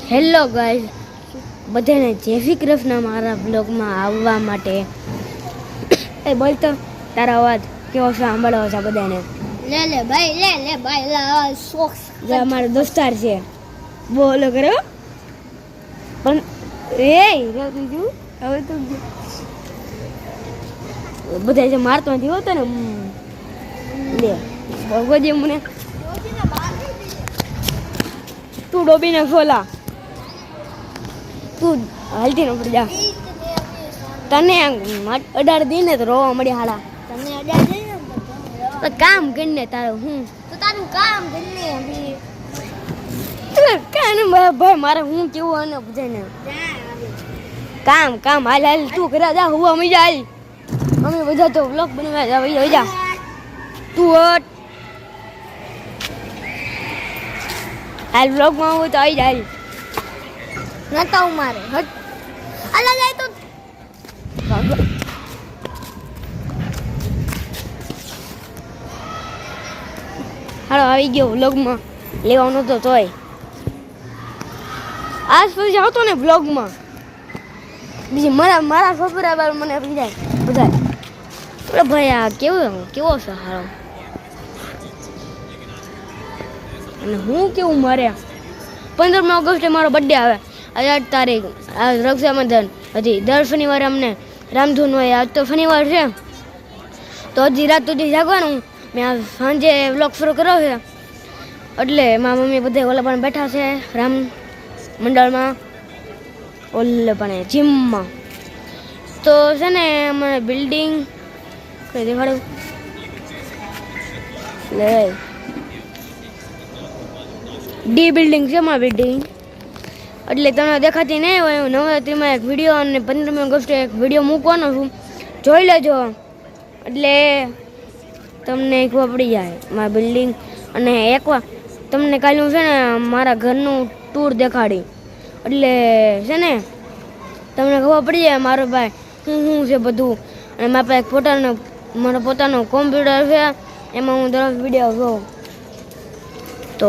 Hello guys, બધાને જય શ્રી કૃષ્ણ મારા બ્લોગમાં આવવા માટે. એ બોલ તો, તારા અવાજ કેવો છે સાંભળવો છે બધાને. લે ભાઈ સોક્સ જે અમારો દોસ્તાર છે બોલો કરો પણ બીજું હવે તો બધા જે મારતો નથી હોતો ને લે ભગવજી મને તું ડોબીને ખોલા, તું હાલતી ન પડી જા. તને 18 દી ને તો રોવા મળી હાડા. તને 18 દે તો કામ કરીને તારું હું તો તારું કામ કરીને કાને ભાઈ મારે હું કેવું અને બધાને કામ હાલ તું કરે જા હુવા મજા હાલ. અમે બધા તો વ્લોગ બનાવવા જાવ જા તું હટ હાલ વ્લોગમાં આવું તો આવી જાય નતા મારે હટ અલા જાય તો હાલો આવી ગયો વ્લોગમાં લેવાનો તો તોય આજ પછી આવતો ને વ્લોગમાં બીજી મારા સબસ્ક્રાઈબર મને બીજા બધા ભાઈ આ કેવો છે હારો અને હું કેવું મારે 15 ઓગસ્ટે મારો બર્થડે આવે 18 તારીખ આ રક્ષાબંધન હજી દર શનિવારે અમને રામધૂન હોય. આજ તો શનિવાર છે તો હજી રાત સુધી જાગવાનું. મેં આ સાંજે વ્લોગ શરૂ કર્યો છે એટલે મારા મમ્મી બધા ઓલા પણ બેઠા છે રામ મંડળમાં ઓલે પણ જીમમાં. તો છે ને મને બિલ્ડિંગ કઈ દેખાડું લે ડી બિલ્ડિંગ છે મારી બિલ્ડિંગ એટલે તમને દેખાતી નહીં હોય. હું નવરાત્રિમાં એક વિડીયો અને 15 ઓગસ્ટે એક વિડીયો મૂકવાનો છું, જોઈ લેજો એટલે તમને ખબર પડી જાય મારી બિલ્ડિંગ. અને એકવાર તમને કાલે હું છે ને મારા ઘરનું ટૂર દેખાડી એટલે છે ને તમને ખબર પડી જાય મારો ભાઈ શું છે બધું. અને મારા પાસે મારો પોતાનો કોમ્પ્યુટર છે, એમાં હું દરરોજ વિડીયો જોઉં. તો